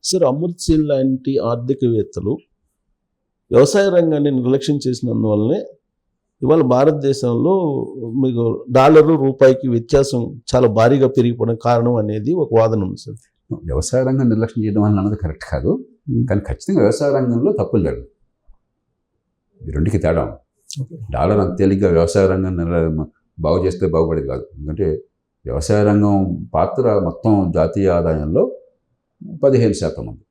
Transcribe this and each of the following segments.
Sir Amartya Sen లాంటి ఆర్థికవేత్తలు వ్యవసాయ రంగాన్ని నిర్లక్ష్యం చేసినందువల్లనే ఇవాళ భారతదేశంలో మీకు డాలరు రూపాయికి వ్యత్యాసం చాలా భారీగా పెరిగిపోవడం కారణం అనేది ఒక వాదన ఉంది సార్. వ్యవసాయ రంగం నిర్లక్ష్యం చేయడం వల్ల అన్నది కరెక్ట్ కాదు, కానీ ఖచ్చితంగా వ్యవసాయ రంగంలో తప్పులు జరగదు. ఈ రెండుకి తేడా. డాలర్ అంత తేలిగ్గా వ్యవసాయ రంగం బాగు చేస్తే బాగుపడేది కాదు. ఎందుకంటే వ్యవసాయ రంగం పాత్ర మొత్తం జాతీయ ఆదాయంలో 15% ఉంది.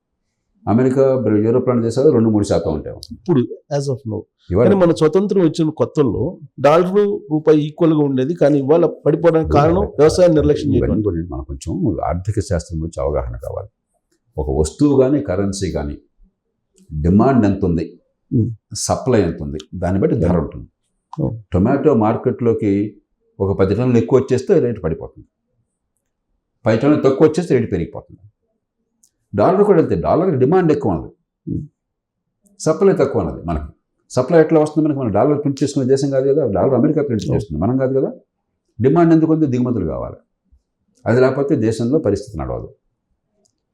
అమెరికా, యూరోప్ లాంటి దేశాలు 2-3% ఉంటాయి ఇప్పుడు యాజ్ ఆఫ్ నో. కానీ మన స్వతంత్రం వచ్చిన కొత్తల్లో డాలర్ రూపాయి ఈక్వల్గా ఉండేది, కానీ ఇవాళ పడిపోవడానికి కారణం వ్యవసాయ నిర్లక్ష్యం చేయడం. మనకు కొంచెం ఆర్థిక శాస్త్రం గురించి అవగాహన కావాలి. ఒక వస్తువు కానీ కరెన్సీ కానీ డిమాండ్ ఎంత ఉంది, సప్లై ఎంత ఉంది, దాన్ని బట్టి ధర ఉంటుంది. టొమాటో మార్కెట్లోకి ఒక 10 టన్నులు ఎక్కువ వచ్చేస్తే రేటు పడిపోతుంది, 10 టన్నులు తక్కువ వచ్చేస్తే రేటు పెరిగిపోతుంది. డాలర్ కూడా వెళ్తే డాలర్ డిమాండ్ ఎక్కువ ఉన్నది, సప్లై తక్కువ ఉన్నది. మనకి సప్లై ఎట్లా వస్తుంది? మన డాలర్ ప్రింట్ చేసుకునే దేశం కాదు కదా, డాలర్ అమెరికా ప్రింట్ చేస్తుంది, మనం కాదు కదా. డిమాండ్ ఎందుకు ఉంది? దిగుమతులు కావాలి. అది లేకపోతే దేశంలో పరిస్థితి నడవదు.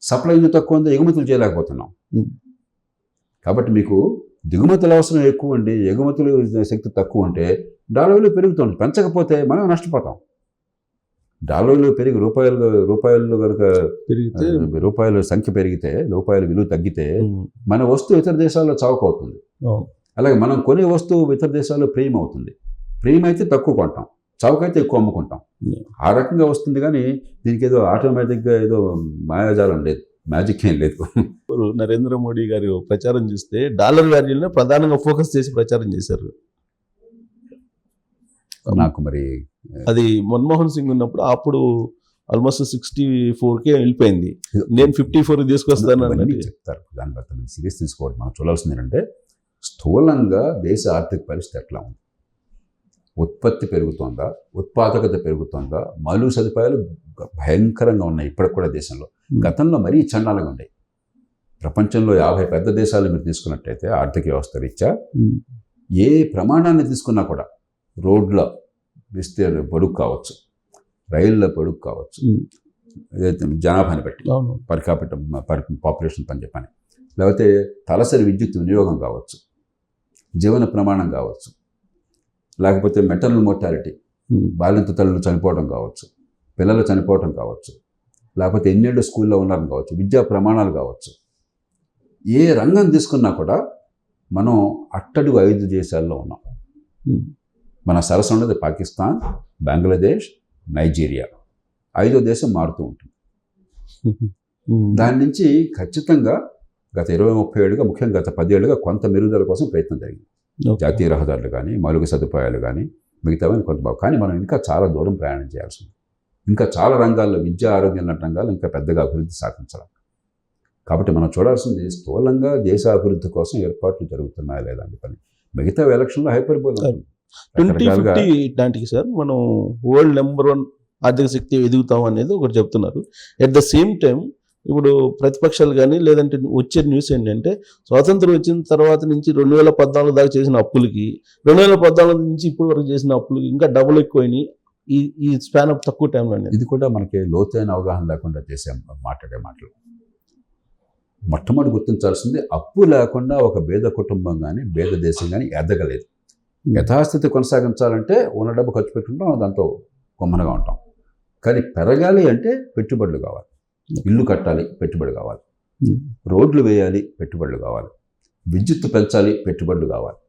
సప్లై ఎందుకు తక్కువ ఉంది? ఎగుమతులు చేయలేకపోతున్నాం. కాబట్టి మీకు దిగుమతుల అవసరం ఎక్కువ ఉండి ఎగుమతుల శక్తి తక్కువ ఉంటే డాలర్లు పెరుగుతుంది. పెంచకపోతే మనం నష్టపోతాం. డాలర్లు పెరిగి రూపాయలు కనుక పెరిగితే, రూపాయల సంఖ్య పెరిగితే, రూపాయల విలువ తగ్గితే మన వస్తువు ఇతర దేశాల్లో చౌక అవుతుంది. అలాగే మనం కొనే వస్తువు ఇతర దేశాల్లో ప్రీమియం అవుతుంది. ప్రీమియం అయితే తక్కువ కొంటాం, చౌక అయితే ఎక్కువ అమ్ముకుంటాం. ఆ రకంగా వస్తుంది. కానీ దీనికి ఏదో ఆటోమేటిక్గా ఏదో మాయాజాలం లేదు, మ్యాజిక్ ఏం లేదు. నరేంద్ర మోడీ గారు ప్రచారం చేస్తే డాలర్ వాల్యూనే ప్రధానంగా ఫోకస్ చేసి ప్రచారం చేశారు. నాకు మరి అది మన్మోహన్ సింగ్ ఉన్నప్పుడు అప్పుడు ఆల్మోస్ట్ 64కే వెళ్ళిపోయింది. నేను 54 తీసుకొస్తానని చెప్తారు. దాని బట్టి మనం సీరియస్ తీసుకోవడం. మనం చూడాల్సింది ఏంటంటే స్థూలంగా దేశ ఆర్థిక పరిస్థితి ఎట్లా ఉంది, ఉత్పత్తి పెరుగుతోందా, ఉత్పాదకత పెరుగుతోందా, మౌలిక సదుపాయాలు భయంకరంగా ఉన్నాయి ఇప్పటికి కూడా దేశంలో. గతంలో మరీ చండాలంగా ఉన్నాయి. ప్రపంచంలో 50 పెద్ద దేశాలు మీరు తీసుకున్నట్టయితే ఆర్థిక వ్యవస్థ రీత్యా ఏ ప్రమాణాన్ని తీసుకున్నా కూడా రోడ్ల విస్తీర్ణ పొడుగు కావచ్చు, రైళ్ళ పొడుగు కావచ్చు, జనాభాని బట్టి పాపులేషన్ పని చెప్పని, లేకపోతే తలసరి విద్యుత్ వినియోగం కావచ్చు, జీవన ప్రమాణం కావచ్చు, లేకపోతే మెటర్నల్ మోర్టాలిటీ, బాలింత తల్లులు చనిపోవడం కావచ్చు, పిల్లలు చనిపోవడం కావచ్చు, లేకపోతే ఎన్నేళ్ళు స్కూల్లో ఉన్నారని కావచ్చు, విద్యా ప్రమాణాలు కావచ్చు. ఏ రంగం తీసుకున్నా కూడా మనం అట్టడుగు 5 దేశాల్లో ఉన్నాం. మన సరస్సు ఉన్నది పాకిస్తాన్, బంగ్లాదేశ్, నైజీరియా. 5వ దేశం మారుతూ ఉంటుంది. దాని నుంచి ఖచ్చితంగా గత 20-30 ఏళ్ళుగా, ముఖ్యంగా గత 10 ఏళ్ళుగా కొంత మెరుగుదల కోసం ప్రయత్నం జరిగింది. జాతీయ రహదారులు కానీ, మౌలిక సదుపాయాలు కానీ, మిగతావన్నీ కొంత బాగు. కానీ మనం ఇంకా చాలా దూరం ప్రయాణం చేయాల్సి ఉంది. ఇంకా చాలా రంగాల్లో, విద్య, ఆరోగ్యం లాంటి రంగాల్లో ఇంకా పెద్దగా అభివృద్ధి సాధించాలి. కాబట్టి మనం చూడాల్సింది స్థూలంగా దేశ అభివృద్ధి కోసం ఏర్పాట్లు జరుగుతున్నాయా లేదా అని పని. మిగతా ఎలక్షన్లో హైపర్బోల్ 2050 నాటికి సార్ మనం వరల్డ్ నెంబర్ 1 ఆర్థిక శక్తి ఎదుగుతాం అనేది ఒకటి చెప్తున్నారు. ఎట్ ద సేమ్ టైం ఇప్పుడు ప్రతిపక్షాలు కానీ లేదంటే వచ్చే న్యూస్ ఏంటంటే స్వాతంత్రం వచ్చిన తర్వాత నుంచి 2014 దాకా చేసిన అప్పులకి 2014 నుంచి ఇప్పటి వరకు చేసిన అప్పులకి ఇంకా డబుల్ ఎక్కువైనాయి ఈ స్పాన్ ఆఫ్ తక్కువ టైంలో. ఇది కూడా మనకి లోతైన అవగాహన లేకుండా మాట్లాడే మాటలు. మొట్టమొదటి గుర్తించాల్సింది అప్పు లేకుండా ఒక పేద కుటుంబం కానీ పేద దేశం కానీ ఎదగలేదు. యథాస్థితి కొనసాగించాలంటే ఉన్న డబ్బు ఖర్చు పెట్టుకుంటాం, దాంతో కొమ్మనగా ఉంటాం. కానీ పెరగాలి అంటే పెట్టుబడులు కావాలి. ఇల్లు కట్టాలి, పెట్టుబడి కావాలి. రోడ్లు వేయాలి, పెట్టుబడులు కావాలి. విద్యుత్తు పెంచాలి, పెట్టుబడులు కావాలి.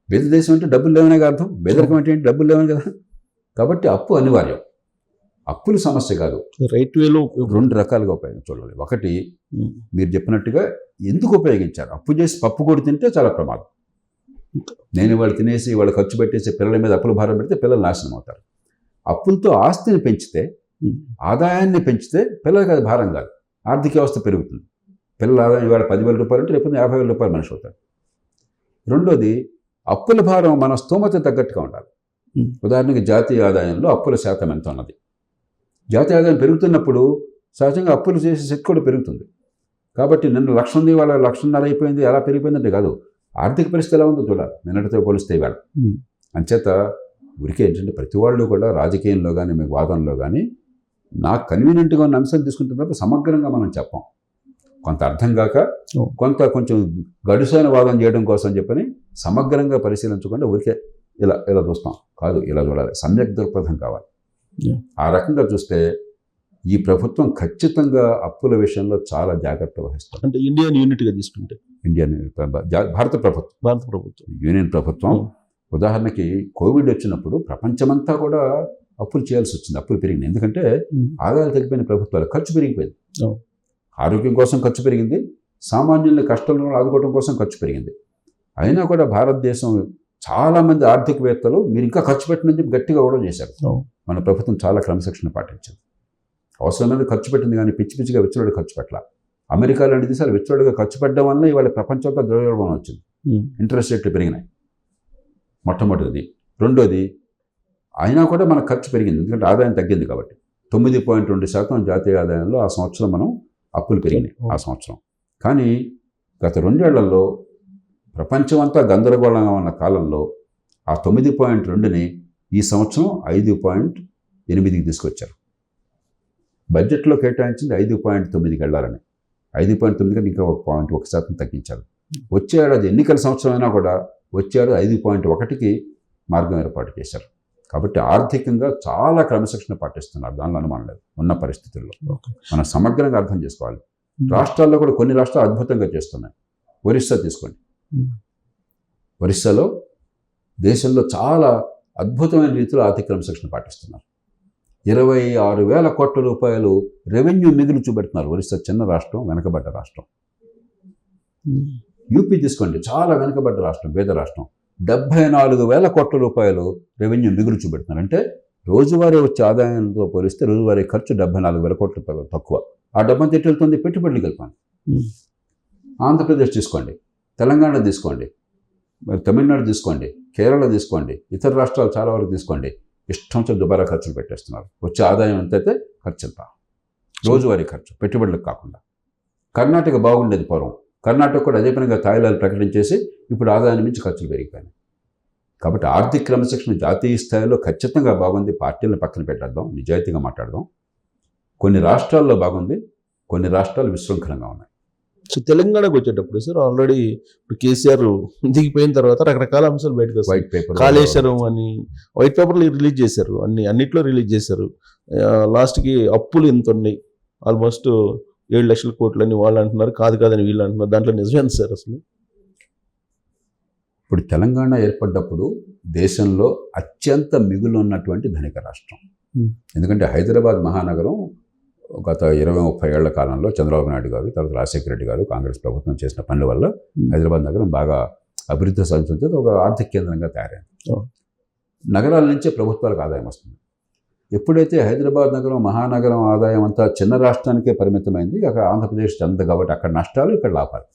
పేద దేశం అంటే డబ్బులు లేవనే అర్థం. పేదరికం అంటే ఏంటి? డబ్బులు లేవని కదా. కాబట్టి అప్పు అనివార్యం. అప్పుల సమస్య కాదు. రైట్ వేలో 2 రకాలుగా ఉపయోగించాలి. ఒకటి, మీరు చెప్పినట్టుగా ఎందుకు ఉపయోగించారు? అప్పు చేసి పప్పు కొడి తింటే చాలా ప్రమాదం. నేను వాళ్ళు తినేసి వాళ్ళు ఖర్చు పెట్టేసి పిల్లల మీద అప్పులు భారం పెడితే పిల్లలు నాశనం అవుతారు. అప్పులతో ఆస్తిని పెంచితే, ఆదాయాన్ని పెంచితే పిల్లలకి అది భారం కాదు, ఆర్థిక వ్యవస్థ పెరుగుతుంది. పిల్లల ఆదాయం ఇవాళ 10,000 రూపాయలు అంటే రేపు 50,000 రూపాయలు మనిషి అవుతాడు. రెండోది, అప్పుల భారం మన స్తోమత తగ్గట్టుగా ఉండాలి. ఉదాహరణకి జాతీయ ఆదాయంలో అప్పుల శాతం ఎంత ఉన్నది? జాతీయ ఆదాయం పెరుగుతున్నప్పుడు సహజంగా అప్పులు చేసే శక్తి కూడా పెరుగుతుంది. కాబట్టి నిన్న 1,00,000 ఉంది, వాళ్ళ 1,50,000 అయిపోయింది, ఎలా పెరిగిపోయిందంటే కాదు, ఆర్థిక పరిస్థితి ఎలా ఉందో చూడాలి నిన్నటితో పోలిస్తే ఇవాళ. అంచేత ఊరికే ఏంటంటే ప్రతి వాళ్ళు కూడా రాజకీయంలో కానీ మీకు వాదనలో కానీ నాకు కన్వీనియంట్గా ఉన్న అంశాలు తీసుకుంటున్నప్పుడు సమగ్రంగా మనం చెప్పాం. కొంత అర్థం కాక Oh. కొంచెం గడుసైన వాదన చేయడం కోసం చెప్పని సమగ్రంగా పరిశీలించకుండా ఊరికే ఇలా చూస్తాం. కాదు, ఇలా చూడాలి, సమ్యక్ దృక్పథం కావాలి. Yeah. ఆ రకంగా చూస్తే ఈ ప్రభుత్వం ఖచ్చితంగా అప్పుల విషయంలో చాలా జాగ్రత్త వహిస్తుంది. అంటే ఇండియన్ యూనిట్గా తీసుకుంటే భారత ప్రభుత్వం యూనియన్ ప్రభుత్వం ఉదాహరణకి కోవిడ్ వచ్చినప్పుడు ప్రపంచమంతా కూడా అప్పులు చేయాల్సి వచ్చింది, అప్పులు పెరిగింది. ఎందుకంటే ఆదాయాలు తగ్గిపోయిన ప్రభుత్వాలు, ఖర్చు పెరిగిపోయింది. ఆరోగ్యం కోసం ఖర్చు పెరిగింది, సామాన్యుల్ని కష్టంలో ఆదుకోవడం కోసం ఖర్చు పెరిగింది. అయినా కూడా భారతదేశం చాలామంది ఆర్థికవేత్తలు మీరు ఇంకా ఖర్చు పెట్టినని చెప్పి గట్టిగా కూడా చేశారు. మన ప్రభుత్వం చాలా క్రమశిక్షణ పాటించింది. అవసరమైన ఖర్చు పెట్టింది, కానీ పిచ్చిగా విచ్చలుడిగా ఖర్చు పెట్టాల. అమెరికా లాంటి దేశాలు విచ్చలుడిగా ఖర్చు పెట్టడం వల్ల ఇవాళ ప్రపంచంతో ద్రవ్యోల్బణం వచ్చింది, ఇంట్రెస్ట్ రేట్లు పెరిగినాయి. మొట్టమొదటిది. రెండోది, అయినా కూడా మన ఖర్చు పెరిగింది, ఎందుకంటే ఆదాయం తగ్గింది కాబట్టి. 9.2% జాతీయ ఆదాయంలో ఆ సంవత్సరం మనం అప్పులు పెరిగినాయి ఆ సంవత్సరం. కానీ గత 2 ఏళ్లలో ప్రపంచం అంతా గందరగోళంగా ఉన్న కాలంలో ఆ 9.2ని ఈ సంవత్సరం 5.8కి తీసుకొచ్చారు. బడ్జెట్లో కేటాయించింది 5.9కి వెళ్ళాలని, 5.9 కంటే ఇంకా 1% తగ్గించారు. వచ్చే ఏడాది ఎన్నికల సంవత్సరం అయినా కూడా వచ్చే ఏడాది 5.1కి మార్గం ఏర్పాటు చేశారు. కాబట్టి ఆర్థికంగా చాలా క్రమశిక్షణ పాటిస్తున్నారు, దానిలో అనుమానం లేదు. ఉన్న పరిస్థితుల్లో మనం సమగ్రంగా అర్థం చేసుకోవాలి. రాష్ట్రాల్లో కూడా కొన్ని రాష్ట్రాలు అద్భుతంగా చేస్తున్నాయి. ఒరిస్సా తీసుకోండి, ఒరిస్సాలో దేశంలో చాలా అద్భుతమైన రీతిలో ఆర్థిక క్రమశిక్షణ పాటిస్తున్నారు. 26,000 కోట్ల రూపాయలు రెవెన్యూ మిగులు చూపెడుతున్నారు. ఒరిస్సా చిన్న రాష్ట్రం, వెనకబడ్డ రాష్ట్రం. యూపీ తీసుకోండి, చాలా వెనకబడ్డ రాష్ట్రం, పేద రాష్ట్రం. 74,000 కోట్ల రూపాయలు రెవెన్యూ మిగులు చూపెడుతున్నారు. అంటే రోజువారీ వచ్చే ఆదాయంతో పోలిస్తే రోజువారీ ఖర్చు 74,000 కోట్లు తక్కువ. ఆ డబ్బంతా ఎటు వెళ్తుంది? పెట్టుబడులు కలిపాను. ఆంధ్రప్రదేశ్ తీసుకోండి, తెలంగాణ తీసుకోండి, మరి తమిళనాడు తీసుకోండి, కేరళ తీసుకోండి, ఇతర రాష్ట్రాలు చాలా వరకు తీసుకోండి, ఇష్టం వచ్చే దుబారా ఖర్చులు పెట్టేస్తున్నారు. వచ్చే ఆదాయం ఎంతైతే ఖర్చు ఎంత, రోజువారీ ఖర్చు, పెట్టుబడులకు కాకుండా. కర్ణాటక బాగుండేది పూర్వం, కర్ణాటక కూడా అదే పనిగా తాయిలాలు ప్రకటించేసి ఇప్పుడు ఆదాయాన్ని మించి ఖర్చులు పెరిగిపోయినాయి. కాబట్టి ఆర్థిక క్రమశిక్షణ జాతీయ స్థాయిలో ఖచ్చితంగా బాగుంది. పార్టీలను పక్కన పెట్టేద్దాం, నిజాయితీగా మాట్లాడదాం. కొన్ని రాష్ట్రాల్లో బాగుంది, కొన్ని రాష్ట్రాలు విశృంఖలంగా ఉన్నాయి. సో తెలంగాణకు వచ్చేటప్పుడు సార్ ఆల్రెడీ ఇప్పుడు కేసీఆర్ దిగిపోయిన తర్వాత రకరకాల అంశాలు బయటకు వస్తాయి. వైట్ పేపర్, కాళేశ్వరం అని వైట్ పేపర్లు రిలీజ్ చేశారు, అన్నిట్లో రిలీజ్ చేశారు. లాస్ట్కి అప్పులు ఎంత ఉన్నాయి, ఆల్మోస్ట్ 7 లక్షల కోట్లు అని వాళ్ళు అంటున్నారు, కాదని వీళ్ళు అంటున్నారు. దాంట్లో నిజమేంది సార్ అసలు? ఇప్పుడు తెలంగాణ ఏర్పడ్డప్పుడు దేశంలో అత్యంత మిగులు ఉన్నటువంటి ధనిక రాష్ట్రం. ఎందుకంటే హైదరాబాద్ మహానగరం గత 20-30 ఏళ్ల కాలంలో చంద్రబాబు నాయుడు గారు, తర్వాత రాజశేఖర రెడ్డి గారు, కాంగ్రెస్ ప్రభుత్వం చేసిన పనుల వల్ల హైదరాబాద్ నగరం బాగా అభివృద్ధి సాధించే ఒక ఆర్థిక కేంద్రంగా తయారైంది. నగరాల నుంచే ప్రభుత్వాలకు ఆదాయం వస్తుంది. ఎప్పుడైతే హైదరాబాద్ నగరం మహానగరం ఆదాయం అంతా చిన్న రాష్ట్రానికే పరిమితమైంది, అక్కడ ఆంధ్రప్రదేశ్ చెంద కాబట్టి అక్కడ నష్టాలు, ఇక్కడ లాభాలు.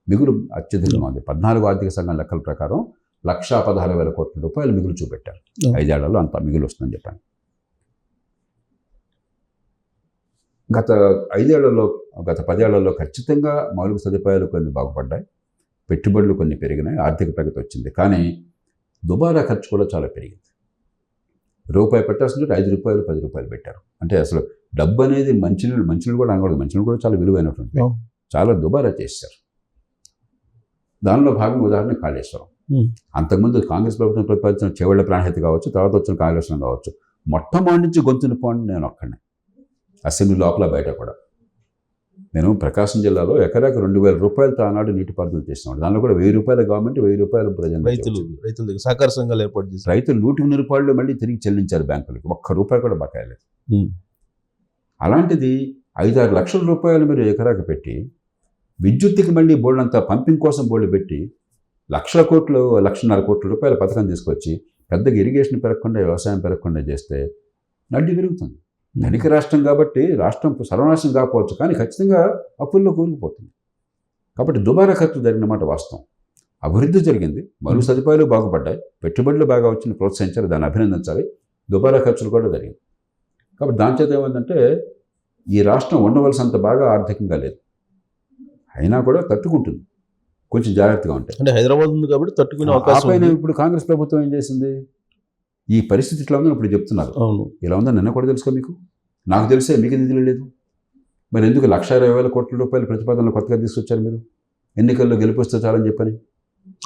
మిగులు అత్యధికంగా ఉంది. 14 ఆర్థిక సంఘం లెక్కల ప్రకారం 1,16,000 కోట్ల రూపాయలు మిగులు చూపెట్టారు. 5 ఏళ్లలో అంత మిగులు వస్తుందని చెప్పాను. గత 5 ఏళ్లలో, గత 10 ఏళ్లలో ఖచ్చితంగా మౌలిక సదుపాయాలు కొన్ని బాగుపడ్డాయి, పెట్టుబడులు కొన్ని పెరిగినాయి, ఆర్థిక ప్రగతి వచ్చింది. కానీ దుబారా ఖర్చు కూడా చాలా పెరిగింది. రూపాయి పెట్టాల్సిన 5 రూపాయలు 10 రూపాయలు పెట్టారు. అంటే అసలు డబ్బు అనేది మంచినీళ్ళు కూడా అనకూడదు, మంచినీళ్ళు కూడా చాలా విలువైనటువంటి, చాలా దుబారా చేశారు. దానిలో భాగంగా ఉదాహరణ కాళేశ్వరం. అంతకుముందు కాంగ్రెస్ ప్రభుత్వం ప్రతిపాదించిన చేవళ్ల ప్రాణహిత కావచ్చు, తర్వాత వచ్చిన కాళేశ్వరం కావచ్చు, మొట్టమొదటి నుంచి గొంతుని పోండి నేను ఒక్కడిని, అసెంబ్లీ లోపల బయట కూడా. నేను ప్రకాశం జిల్లాలో ఎకరాకి 2,000 రూపాయలతో ఆనాడు నీటిపారుదల చేసినాడు. దానిలో కూడా 1,000 రూపాయలు గవర్నమెంట్, 1,000 రూపాయలు ప్రజలు, రైతులు సహకార సంఘాలు ఏర్పాటు చేసి రైతులు 100 రూపాయలు మళ్ళీ తిరిగి చెల్లించారు బ్యాంకులకి, 1 రూపాయి కూడా బకాయలేదు. అలాంటిది 5-6 లక్షల రూపాయలు మీరు ఎకరాకి పెట్టి, విద్యుత్తుకి మళ్ళీ బోర్డంతా పంపింగ్ కోసం బోర్డు పెట్టి 1,00,000 కోట్లు, 1,50,000 కోట్ల రూపాయల పథకం తీసుకొచ్చి పెద్దగా ఇరిగేషన్ పెరగకుండా, వ్యవసాయం పెరగకుండా చేస్తే నడ్డి పెరుగుతుంది. ధనిక రాష్ట్రం కాబట్టి రాష్ట్రం సర్వనాశనం కాకపోవచ్చు, కానీ ఖచ్చితంగా అప్పుల్లో కూరుకుపోతుంది. కాబట్టి దుబారా ఖర్చు జరిగిన మాట వాస్తవం. అభివృద్ధి జరిగింది, మౌలిక సదుపాయాలు బాగుపడ్డాయి, పెట్టుబడులు బాగా వచ్చిన ప్రోత్సహించాలి, దాన్ని అభినందించాలి. దుబారా ఖర్చులు కూడా జరిగింది. కాబట్టి దాని చేత ఏమైందంటే ఈ రాష్ట్రం ఉండవలసినంత బాగా ఆర్థికంగా లేదు, అయినా కూడా తట్టుకుంటుంది, కొంచెం జాగ్రత్తగా ఉంటాయి. అంటే హైదరాబాద్ ఉంది కాబట్టి తట్టుకునే అవకాశం. ఇప్పుడు కాంగ్రెస్ ప్రభుత్వం ఏం చేసింది? ఈ పరిస్థితి ఇట్లా ఉందని ఇప్పుడు చెప్తున్నారు. అవును, ఇలా ఉందని నిన్న కూడా తెలుసుకో మీకు, నాకు తెలిసే మీకు ఎందుకు తెలియలేదు. మరి ఎందుకు 1,20,000 కోట్ల రూపాయల ప్రతిపాదనలు కొత్తగా తీసుకొచ్చారు మీరు? ఎన్నికల్లో గెలిపిస్తే చాలని చెప్పని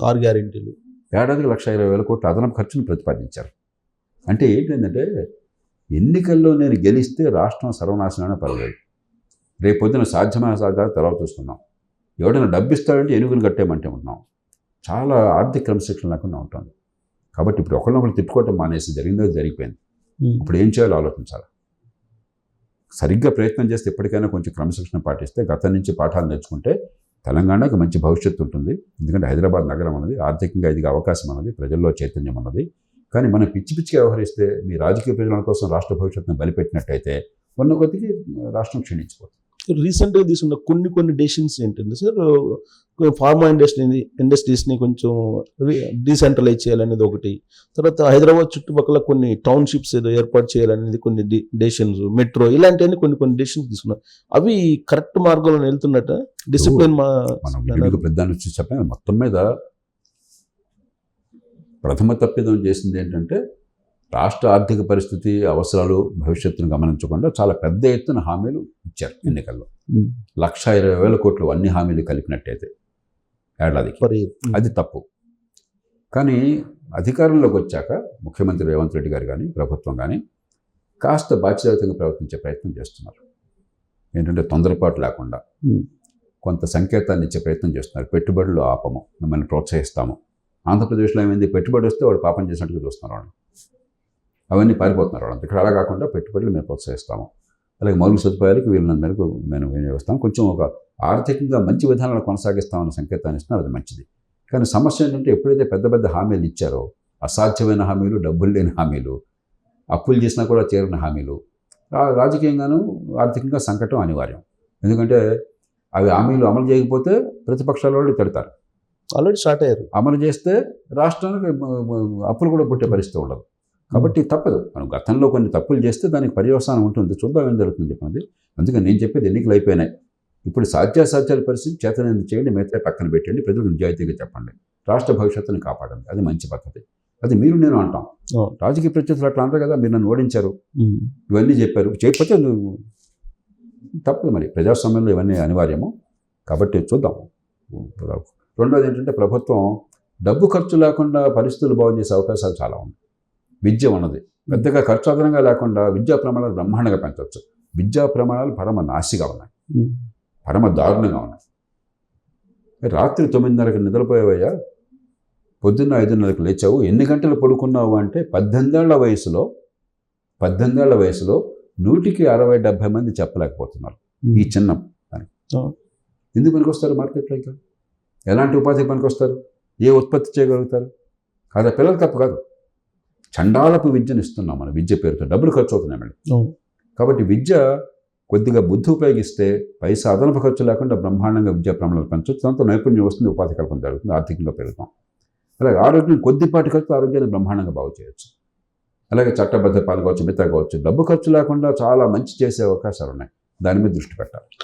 6 గ్యారెంటీలు ఏడాదికి 1,20,000 కోట్ల అదనపు ఖర్చును ప్రతిపాదించారు. అంటే ఏంటంటే ఎన్నికల్లో నేను గెలిస్తే రాష్ట్రం సర్వనాశనమైన పర్వాలేదు, రేపొద్దున సాధ్యమైన సాధ్యాలు తర్వాత చూస్తున్నాం. ఎవడైనా డబ్బు ఇస్తాడంటే ఎనుగులు కట్టేయమంటే ఉంటున్నాం. చాలా ఆర్థిక క్రమశిక్షణ లేకుండా ఉంటుంది. కాబట్టి ఇప్పుడు ఒకరినొకరు తిట్టుకోవటం మానేసి జరిగిందో జరిగిపోయింది. ఇప్పుడు ఏం చేయాలో ఆలోచించాలి. సరిగ్గా ప్రయత్నం చేస్తే ఎప్పటికైనా కొంచెం క్రమశిక్షణ పాటిస్తే, గతం నుంచి పాఠాలు నేర్చుకుంటే తెలంగాణకు మంచి భవిష్యత్తు ఉంటుంది. ఎందుకంటే హైదరాబాద్ నగరం అన్నది ఆర్థికంగా ఎదిగే అవకాశం అన్నది, ప్రజల్లో చైతన్యం అన్నది. కానీ మనం పిచ్చి పిచ్చిగా వ్యవహరిస్తే, మీ రాజకీయ ప్రయోజనాల కోసం రాష్ట్ర భవిష్యత్తును బలిపెట్టినట్టయితే ఉన్న కొద్దికి రాష్ట్రం క్షీణించిపోతుంది. రీసెంట్గా తీసుకున్న కొన్ని డెసిషన్స్ ఏంటంటే సార్, ఫార్మా ఇండస్ట్రీస్ని కొంచెం డీసెంట్రలైజ్ చేయాలనేది ఒకటి, తర్వాత హైదరాబాద్ చుట్టుపక్కల కొన్ని టౌన్షిప్స్ ఏదో ఏర్పాటు చేయాలనేది కొన్ని డెసిషన్స్, మెట్రో ఇలాంటివన్నీ కొన్ని డెసిషన్స్ తీసుకున్నారు. అవి కరెక్ట్ మార్గంలో వెళ్తున్నట్ట? డిసిప్లిన్ మనం పెద్ద చెప్పాను. మొత్తం మీద ప్రథమ తప్పిదం చేసింది ఏంటంటే, రాష్ట్ర ఆర్థిక పరిస్థితి, అవసరాలు, భవిష్యత్తును గమనించకుండా చాలా పెద్ద ఎత్తున హామీలు ఇచ్చారు ఎన్నికల్లో. 1,20,000 కోట్లు అన్ని హామీలు కలిపినట్టయితే ఏడాదికి. అది తప్పు. కానీ అధికారంలోకి వచ్చాక ముఖ్యమంత్రి రేవంత్ రెడ్డి గారు కానీ, ప్రభుత్వం కానీ కాస్త బాధ్యతాయుతంగా ప్రవర్తించే ప్రయత్నం చేస్తున్నారు. ఏంటంటే తొందరపాటు లేకుండా కొంత సంకేతాన్ని ఇచ్చే ప్రయత్నం చేస్తున్నారు. పెట్టుబడులు ఆపము, మిమ్మల్ని ప్రోత్సహిస్తాము. ఆంధ్రప్రదేశ్లో ఏమైంది, పెట్టుబడి వస్తే వాడు పాపం చేసినట్టుగా చూస్తున్నారు వాళ్ళు. అవన్నీ పారిపోతున్నారు వాళ్ళంతా. ఇక్కడ అలా కాకుండా పెట్టుబడులు మేము ప్రోత్సహిస్తాము, అలాగే మౌలిక సదుపాయాలకు వీళ్ళ మేరకు మేము వినియోగిస్తాం, కొంచెం ఒక ఆర్థికంగా మంచి విధానాలు కొనసాగిస్తామన్న సంకేతాన్ని ఇస్తున్నారు. అది మంచిది. కానీ సమస్య ఏంటంటే, ఎప్పుడైతే పెద్ద పెద్ద హామీలు ఇచ్చారో, అసాధ్యమైన హామీలు, డబ్బులు లేని హామీలు, అప్పులు చేసినా కూడా చేరిన హామీలు, రాజకీయంగాను ఆర్థికంగా సంకటం అనివార్యం. ఎందుకంటే అవి హామీలు అమలు చేయకపోతే ప్రతిపక్షాల వాళ్ళు తిడతారు. ఆల్రెడీ స్టార్ట్ అయ్యారు. అమలు చేస్తే రాష్ట్రానికి అప్పులు కూడా పుట్టే పరిస్థితి ఉండదు. కాబట్టి తప్పదు. మనం గతంలో కొన్ని తప్పులు చేస్తే దానికి పర్యవసానం ఉంటుంది. చూద్దాం ఏం జరుగుతుంది చెప్పినది. అందుకని నేను చెప్పేది, ఎన్నికలు అయిపోయినాయి. ఇప్పుడు సాధ్యాసాధ్యాల పరిస్థితి చేతనైంది చేయండి, మిగతా పక్కన పెట్టండి, ప్రజలకు నిజాయితీగా చెప్పండి, రాష్ట్ర భవిష్యత్తుని కాపాడండి. అది మంచి పద్ధతి. అది మీరు నేను అంటాం. రాజకీయ ప్రత్యర్థులు అట్లా అంటారు కదా, మీరు నన్ను ఓడించారు, ఇవన్నీ చెప్పారు, చేయకపోతే నువ్వు తప్పదు. మరి ప్రజాస్వామ్యంలో ఇవన్నీ అనివార్యము. కాబట్టి చూద్దాం. రెండోది ఏంటంటే, ప్రభుత్వం డబ్బు ఖర్చు లేకుండా పరిస్థితులు బాగు చేసే అవకాశాలు చాలా ఉన్నాయి. విద్య ఉన్నది, పెద్దగా ఖర్చు అదనంగా లేకుండా విద్యా ప్రమాణాలు బ్రహ్మాండంగా పెంచవచ్చు. విద్యా ప్రమాణాలు పరమ నాసిగా ఉన్నాయి, పరమ దారుణంగా ఉన్నాయి. రాత్రి 9:30కి నిద్రపోయేవయ్యా, పొద్దున్న 5:30కి లేచావు, ఎన్ని గంటలు పడుకున్నావు అంటే 18 ఏళ్ల వయసులో 100కి 60-70 మంది చెప్పలేకపోతున్నారు ఈ చిన్న అని. ఎందుకు పనికొస్తారు మార్కెట్లో? ఇంకా ఎలాంటి ఉపాధి పనికొస్తారు? ఏ ఉత్పత్తి చేయగలుగుతారు? కాదా, పిల్లలు తప్పు కాదు, చండాలపు విద్యను ఇస్తున్నాం మన విద్య పేరుతో, డబ్బులు ఖర్చు అవుతున్నాయి మళ్ళీ. కాబట్టి విద్య కొద్దిగా బుద్ధి ఉపయోగిస్తే పైసా అదనపు ఖర్చు లేకుండా బ్రహ్మాండంగా విద్యా ప్రమాణాలు పెంచవచ్చు. దాంతో నైపుణ్యం వస్తుంది, ఉపాధి కల్పన జరుగుతుంది, ఆర్థికంగా పెరుగుతాం. అలాగే ఆరోగ్యం కొద్దిపాటి ఖర్చు ఆరోగ్యాన్ని బ్రహ్మాండంగా బాగు చేయవచ్చు. అలాగే చట్టబద్ధ పాలు కావచ్చు, మిగతా కావచ్చు, డబ్బు ఖర్చు లేకుండా చాలా మంచి చేసే అవకాశాలు ఉన్నాయి. దాని మీద దృష్టి పెట్టాలి.